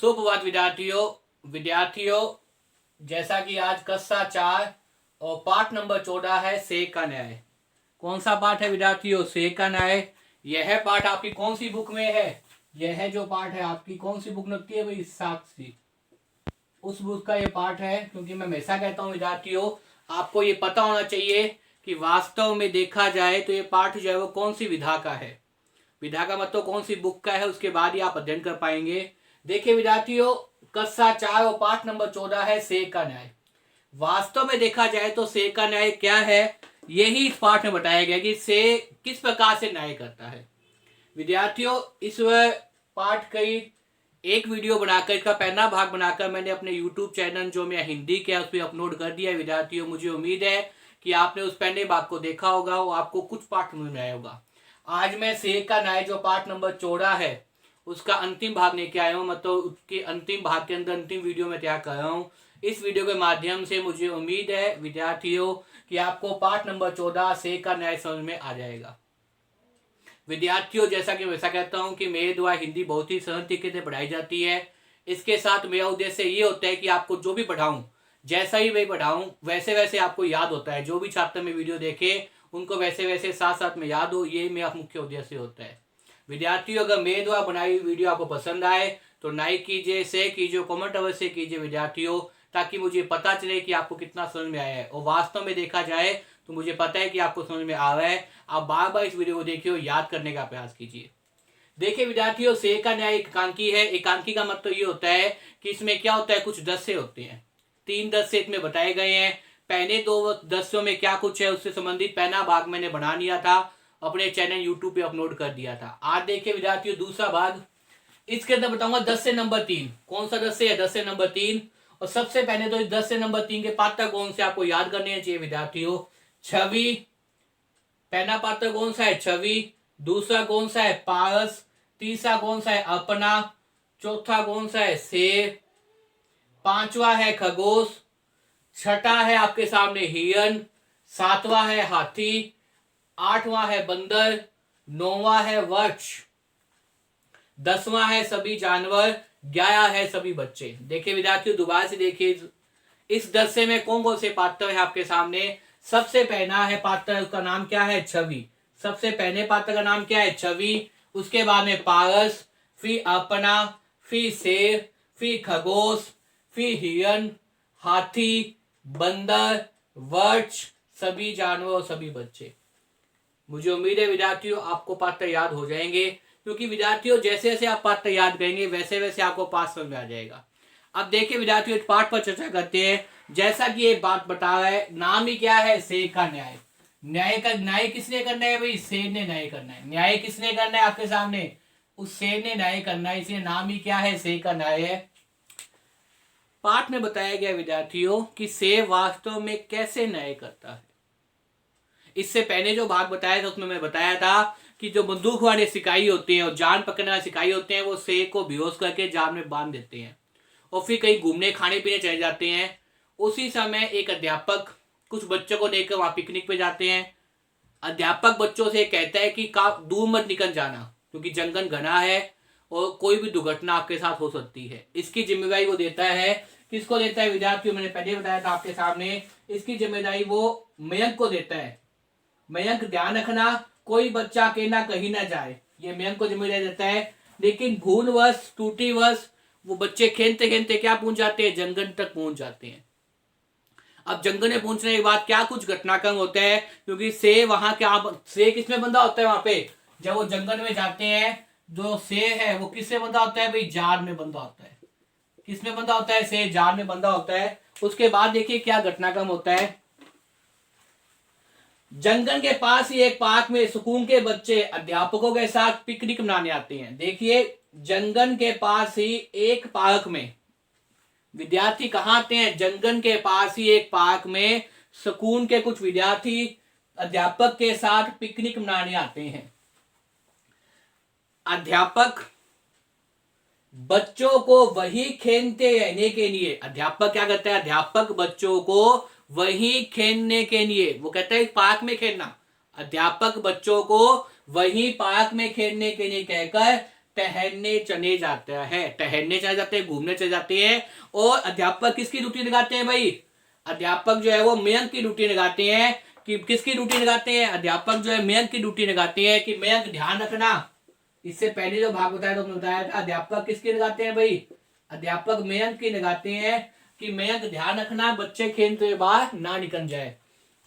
सुप्रभात विद्यार्थियों, जैसा कि आज कक्षा 4 और पाठ नंबर 14 है सेक का न्याय। कौन सा पाठ है विद्यार्थियों? सेक का न्याय। यह पाठ आपकी कौन सी बुक में है? यह जो पाठ है आपकी कौन सी बुक लगती है भाई? साक्षी। उस बुक का ये पाठ है, क्योंकि मैं हमेशा कहता हूँ विद्यार्थियों, आपको ये पता होना चाहिए कि वास्तव में देखा जाए तो ये पाठ जो है वो कौन सी विधा का है। विधा का मतलब कौन सी बुक का है, उसके बाद ही आप अध्ययन कर पाएंगे। देखिए विद्यार्थियों, कक्षा 4 और पाठ नंबर 14 है सेक का न्याय। वास्तव में देखा जाए तो सेक का न्याय क्या है, यही इस पाठ में बताया गया कि से किस प्रकार से न्याय करता है। विद्यार्थियों, इस पाठ कई एक वीडियो बनाकर, इसका पहला भाग बनाकर मैंने अपने YouTube चैनल जो मैं हिंदी के उस पर अपलोड कर दिया है। विद्यार्थियों, मुझे उम्मीद है कि आपने उस पहले भाग को देखा होगा और आपको कुछ पाठ समझ में आया होगा। आज मैं सेक का न्याय जो पाठ नंबर 14 है उसका अंतिम भाग लेके आया हूँ, मतलब उसके अंतिम भाग के अंदर अंतिम वीडियो में तैयार कर रहा हूँ। इस वीडियो के माध्यम से मुझे उम्मीद है विद्यार्थियों कि आपको पाठ नंबर 14 सेक का न्याय समझ में आ जाएगा। विद्यार्थियों, जैसा कि वैसा कहता हूं कि मेरे द्वारा हिंदी बहुत ही सरल तरीके से पढ़ाई जाती है। इसके साथ मेरा उद्देश्य ये होता है कि आपको जो भी पढ़ाऊं, जैसा ही मैं पढ़ाऊं वैसे वैसे आपको याद होता है। जो भी छात्र में वीडियो देखे उनको वैसे वैसे साथ साथ में याद हो, ये मेरा मुख्य उद्देश्य होता है। विद्यार्थियों, अगर मेरे द्वारा बनाई हुई वीडियो आपको पसंद आए तो लाइक कीजिए, शेयर कीजिए, कमेंट अवश्य कीजिए विद्यार्थियों, ताकि मुझे पता चले कि आपको कितना समझ में आया है। और वास्तव में देखा जाए तो मुझे पता है कि आपको समझ में आ रहा है। आप बार बार इस वीडियो को देखिए और याद करने का प्रयास कीजिए। देखिए विद्यार्थियों, सेक का न्याय एकांकी है। एकांकी का मतलब ये होता है कि इसमें क्या होता है, कुछ दस्य होते हैं। 3 दस्य इसमें बताए गए हैं। पहले 2 दस्यों में क्या कुछ है उससे संबंधित पहला भाग मैंने बना लिया था, अपने चैनल यूट्यूब पे अपलोड कर दिया था। आज देखिए विद्यार्थियों दूसरा भाग, इसके अंदर बताऊंगा दस्य नंबर 3। कौन सा दस्य है? दस्य नंबर 3। और सबसे पहले तो इस दस्य नंबर 3 के पात्र कौन से आपको याद करने चाहिए विद्यार्थियों। छवि, पहला पात्र कौन सा है? छवि। दूसरा कौन सा है? पारस। तीसरा कौन सा है? अपना। चौथा कौन सा है? शेर। पांचवा है खरगोश। छठा है आपके सामने हिरन। सातवां है हाथी। आठवां है बंदर। नौवां है वृक्ष। 10वां है सभी जानवर। 11 है सभी बच्चे। देखिए विद्यार्थियों, दोबारा से देखिए इस दस्य में कौन कौन से पात्र है आपके सामने। सबसे पहला है पात्र, उसका नाम क्या है? छवि। सबसे पहले पात्र का नाम क्या है? छवि। उसके बाद में पारस, फिर अपना, फिर शेर, फिर खरगोश, फिर हिरन, हाथी, बंदर, वृक्ष, सभी जानवर और सभी बच्चे। मुझे उम्मीद है विद्यार्थियों आपको पात्र याद हो जाएंगे, क्योंकि विद्यार्थियों जैसे जैसे आप पाठ याद करेंगे वैसे वैसे आपको पाठ समझ में आ जाएगा। अब देखिए विद्यार्थियों, इस पाठ पर चर्चा करते हैं। जैसा कि ये बात बता रहा है, नाम ही क्या है? सेक का न्याय। न्याय का न्याय किसने करना है भाई? शेर ने न्याय करना है। न्याय किसने करना है आपके सामने? उस शेर ने न्याय करना है, इसलिए नाम ही क्या है? सेक का न्याय है। पाठ में बताया गया विद्यार्थियों कि शेर वास्तव में कैसे न्याय करता है। इससे पहले जो भाग बताया था उसमें मैं बताया था कि जो बंदूक वाले सिपाही होते हैं और जान पकड़ने वाले सिपाही होते हैं, वो शेर को बेहोश करके जाल में बांध देते हैं और फिर कहीं घूमने खाने पीने चले जाते हैं। उसी समय एक अध्यापक कुछ बच्चों को लेकर वहां पिकनिक पे जाते हैं। अध्यापक बच्चों से कहता है कि दूर मत निकल जाना, क्योंकि जंगल घना है और कोई भी दुर्घटना आपके साथ हो सकती है। इसकी जिम्मेदारी वो देता है, किसको देता है विद्यार्थियों? मैंने पहले बताया था आपके सामने, इसकी जिम्मेदारी वो मयंक को देता है। मयंक, ध्यान रखना कोई बच्चा अकेला कहीं ना जाए, ये मयंक को जिम्मेदारी देता है। लेकिन भूलवश, त्रुटिवश वो बच्चे खेलते खेलते क्या पहुंच जाते हैं? जंगल तक पहुंच जाते हैं। अब जंगल में पहुंचने के बाद क्या कुछ घटनाक्रम होता है, क्योंकि शेर वहां क्या, शेर किसमें बंधा होता है वहां पे? जब वो जंगल में जाते हैं, जो शेर है वो किससे बंधा होता है भाई? जाल में बंधा होता है। किसमें बंधा होता है? शेर जाल में बंधा होता है। उसके बाद देखिए क्या घटनाक्रम होता है। जंगल के पास ही एक पार्क में स्कूल के बच्चे अध्यापकों के साथ पिकनिक मनाने आते हैं। देखिए, जंगल के पास ही एक पार्क में विद्यार्थी कहाँ आते हैं? जंगल के पास ही एक पार्क में स्कूल के कुछ विद्यार्थी अध्यापक के साथ पिकनिक मनाने आते हैं। अध्यापक बच्चों को वही खेलते रहने के लिए, अध्यापक क्या करता है? अध्यापक बच्चों को वही खेलने के लिए, वो कहता है पार्क में खेलना, अध्यापक बच्चों को वही पार्क में खेलने के लिए कहकर टहलने चले जाता है, टहलने चले जाते हैं, घूमने चले जाते हैं। और अध्यापक किसकी ड्यूटी लगाते हैं भाई? अध्यापक जो है वो मयंक की ड्यूटी लगाते हैं। कि किसकी ड्यूटी लगाते हैं? अध्यापक जो है मयंक की ड्यूटी लगाते हैं कि मयंक ध्यान रखना। इससे पहले जो भाग बताया तो बताया था अध्यापक किसकी लगाते हैं भाई? अध्यापक मयंक की लगाते हैं कि मयंक ध्यान रखना बच्चे खेलते हुए बाहर ना निकल जाए।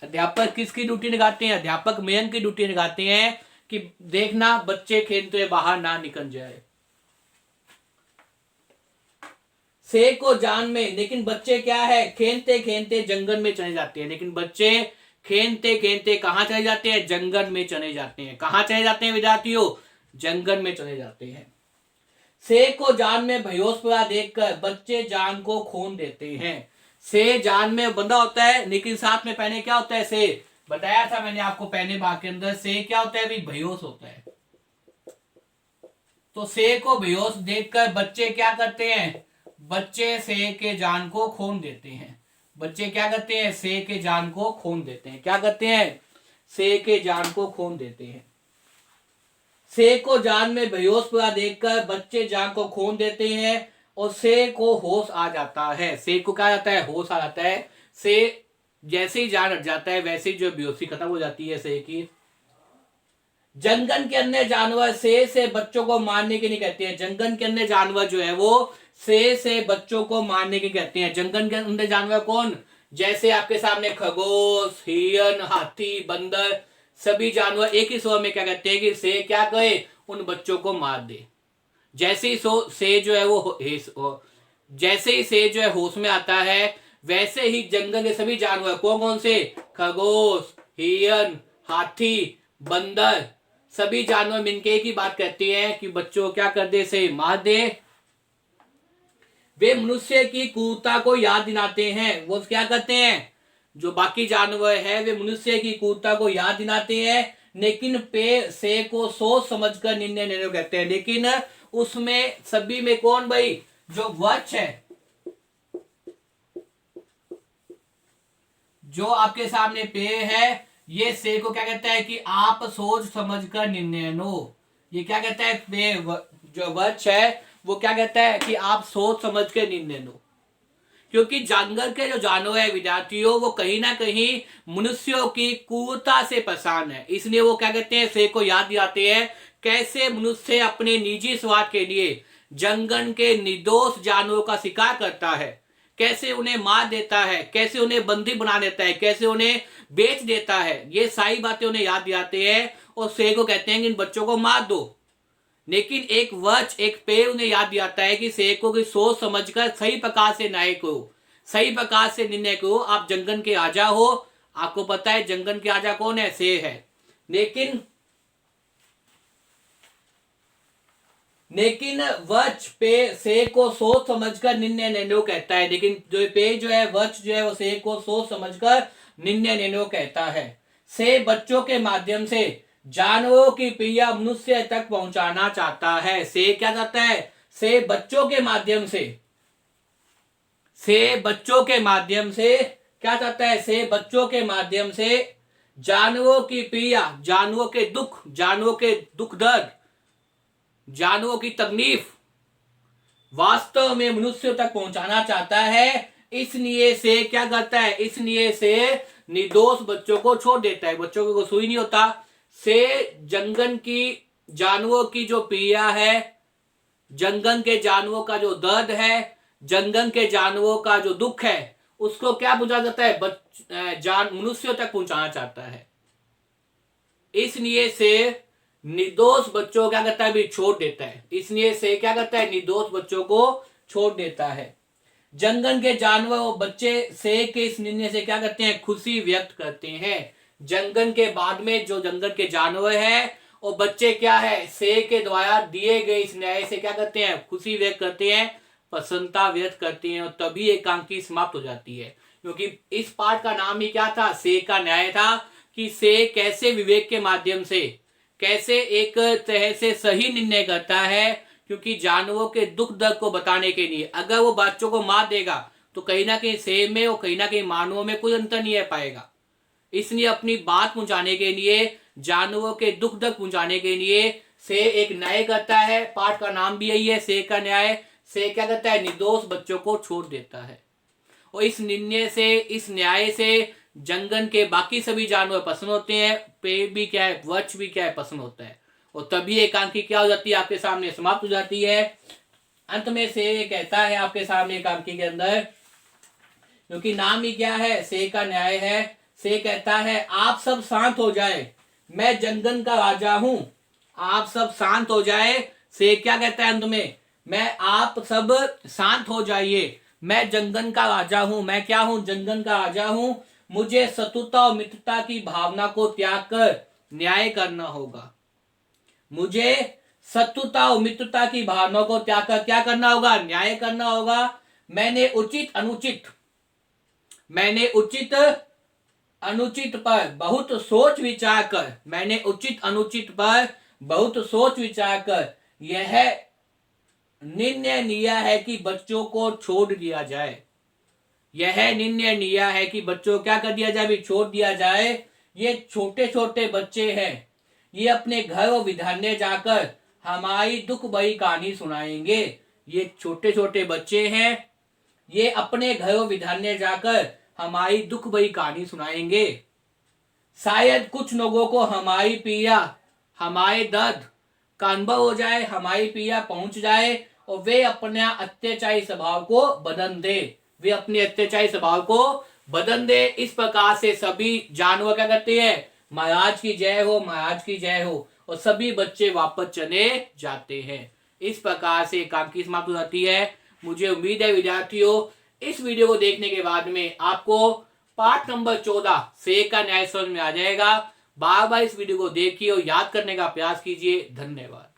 अध्यापक किसकी ड्यूटी लगाते हैं? अध्यापक मयंक की ड्यूटी लगाते हैं कि देखना बच्चे खेलते हुए बाहर ना निकल जाए। से को जान में, लेकिन बच्चे क्या है? खेलते खेलते जंगल में चले जाते हैं। लेकिन बच्चे खेलते खेलते कहां चले जाते हैं? जंगल में चले जाते हैं। कहां चले जाते हैं विद्यार्थियों? जंगल में चले जाते हैं। से को जान में भयोस्पदा देखकर बच्चे जान को खून देते हैं। से जान में बंधा होता है, लेकिन साथ में पहले क्या होता है? से बताया था मैंने आपको पहले भाग के अंदर, से क्या होता है भाई? बेहोश होता है। तो से को बेहोश देखकर बच्चे क्या करते हैं? बच्चे से के जान को खून देते हैं। बच्चे क्या करते हैं? से के जान को खून देते हैं। क्या करते हैं? से के जान को खून देते हैं। से को जान में बेहोश पड़ा देखकर बच्चे जान को खून देते हैं और से को होश आ जाता है। से को क्या जाता है? होश आ जाता है। से जैसे ही जान हट जाता है वैसे ही जो बेहोशी खत्म हो जाती है से की। जंगल के अन्य जानवर से बच्चों को मारने के लिए कहते हैं। जंगल के अन्य जानवर जो है वो से बच्चों को मारने के कहते हैं। जंगल के अंदर जानवर कौन? जैसे आपके सामने खरगोश, हिरन, हाथी, बंदर, सभी जानवर एक ही स्वर में क्या कहते हैं कि से क्या करे? उन बच्चों को मार दे। जैसे ही से जो है वो जैसे ही से जो है होश में आता है वैसे ही जंगल के सभी जानवर कौन कौन से? खरगोश, हिरन, हाथी, बंदर, सभी जानवर मिलकर एक ही बात कहते हैं कि बच्चों क्या कर दे? से मार दे। वे मनुष्य की क्रूरता को याद दिलाते हैं। वो क्या करते हैं? जो बाकी जानवर है वे मनुष्य की क्रूरता को याद दिलाते हैं, लेकिन पे से को सोच समझकर निर्णय लेने को कहते हैं। लेकिन उसमें सभी में कौन भाई? जो वृक्ष है, जो आपके सामने पेड़ है, ये से को क्या कहता है कि आप सोच समझकर निर्णय लो। ये क्या कहता है? पेड़ जो वृक्ष है वो क्या कहता है कि आप सोच समझ के निर्णय लो। क्योंकि जंगल के जो जानवर है विद्यार्थियों वो कहीं ना कहीं मनुष्यों की क्रूरता से परेशान है, इसलिए वो क्या कहते हैं? से को याद दिलाते हैं कैसे मनुष्य अपने निजी स्वार्थ के लिए जंगल के निर्दोष जानवरों का शिकार करता है, कैसे उन्हें मार देता है, कैसे उन्हें बंदी बना देता है, कैसे उन्हें बेच देता है। ये सारी बातें उन्हें याद दिलाते हैं और से को कहते हैं कि इन बच्चों को मार दो। लेकिन एक वृक्ष, एक पेड़ उन्हें याद दिलाता है कि से को की सोच समझकर सही प्रकार से न्याय करो, सही प्रकार से निर्णय करो। आप जंगल के राजा हो, आपको पता है जंगल के राजा कौन है? से है। लेकिन वृक्ष पे से को सोच समझकर निर्णय लेने को कहता है। लेकिन जो पेड़ जो है, वृक्ष जो है वो से को सोच समझकर निर्णय लेने को कहता है। से बच्चों के माध्यम से जानवरों की पीड़ा मनुष्य तक पहुंचाना चाहता है। से क्या चाहता है? से बच्चों के माध्यम से, से बच्चों के माध्यम से क्या चाहता है? से बच्चों के माध्यम से जानवरों की पीड़ा, जानवरों के दुख दर्द, जानवरों की तकलीफ वास्तव में मनुष्यों तक पहुंचाना चाहता है। इसलिए से क्या करता है? इसलिए से निर्दोष बच्चों को छोड़ देता है। बच्चों को कोई नहीं होता। से जंगल की जानवरों की जो पीड़ा है, जंगल के जानवरों का जो दर्द है, जंगल के जानवरों का जो दुख है, उसको क्या पहुंचा जाता है? मनुष्यों तक पहुंचाना चाहता है। इसलिए से निर्दोष बच्चों क्या करता है? भी छोड़ देता है। इसलिए से क्या करता है? निर्दोष बच्चों को छोड़ देता है। जंगल के जानवर और बच्चे से के इस निर्णय से क्या करते हैं? खुशी व्यक्त करते हैं। जंगल के बाद में जो जंगल के जानवर है और बच्चे क्या है? से के द्वारा दिए गए इस न्याय से क्या करते हैं? खुशी व्यक्त करते हैं, प्रसन्नता व्यक्त करते हैं, और तभी एकांकी समाप्त हो जाती है। क्योंकि इस पाठ का नाम ही क्या था? से का न्याय था। कि से कैसे विवेक के माध्यम से कैसे एक तरह से सही निर्णय करता है। क्योंकि जानवरों के दुख दर्द को बताने के लिए अगर वो बच्चों को मार देगा तो कहीं ना कहीं से में और कहीं ना कहीं मानवों में कोई अंतर नहीं आ पाएगा। इसलिए अपनी बात पहुंचाने के लिए, जानवरों के दुख दर्द पहुंचाने के लिए से एक न्याय करता है, पाठ का नाम भी यही है, से का न्याय। से क्या करता है, निर्दोष बच्चों को छोड़ देता है। और इस निर्णय से, इस न्याय से जंगल के बाकी सभी जानवर पसंद होते हैं, पेड़ भी क्या है, वृक्ष भी क्या है, पसंद होता है। और तभी एकांकी क्या हो जाती है, आपके सामने समाप्त हो जाती है। अंत में से कहता है आपके सामने एकांकी के अंदर, क्योंकि नाम ही क्या है, से का न्याय है। से कहता है आप सब शांत हो जाए, मैं जंगल का राजा हूं। आप सब शांत हो जाए। से क्या कहता है अंत में, मैं आप सब शांत हो जाइए, मैं जंगल का राजा हूं। मैं क्या हूं, जंगल का राजा हूं। मुझे शत्रुता और मित्रता की भावना को त्याग कर न्याय करना होगा। मुझे शत्रुता और मित्रता की भावना को त्याग कर क्या करना होगा, न्याय करना होगा। मैंने उचित अनुचित पर बहुत सोच विचार कर, मैंने उचित अनुचित पर बहुत सोच विचार कर यह निर्णय लिया है कि बच्चों को छोड़ दिया जाए। यह निर्णय लिया है कि बच्चों क्या कर दिया जाए, भी छोड़ दिया जाए। ये छोटे छोटे बच्चे हैं, ये अपने घर और विधान्य जाकर हमारी दुख भरी कहानी सुनाएंगे। ये छोटे छोटे बच्चे हैं, ये अपने घर और विधान्य जाकर हमारी दुख भरी कहानी सुनाएंगे। शायद कुछ लोगों को हमारी पीड़ा, हमारे दर्द का अनुभव हो जाए, हमारी पीड़ा पहुंच जाए और वे अपना अत्याचारी स्वभाव को बदल दे, वे अपने अत्याचारी स्वभाव को बदल दे। इस प्रकार से सभी जानवर क्या करते हैं, महाराज की जय हो, महाराज की जय हो, और सभी बच्चे वापस चले जाते हैं। इस प्रकार से एकांकी समाप्त हो जाती है। मुझे उम्मीद है विद्यार्थियों, इस वीडियो को देखने के बाद में आपको पाठ नंबर 14 से का न्याय समझ में आ जाएगा। बार बार इस वीडियो को देखिए और याद करने का प्रयास कीजिए। धन्यवाद।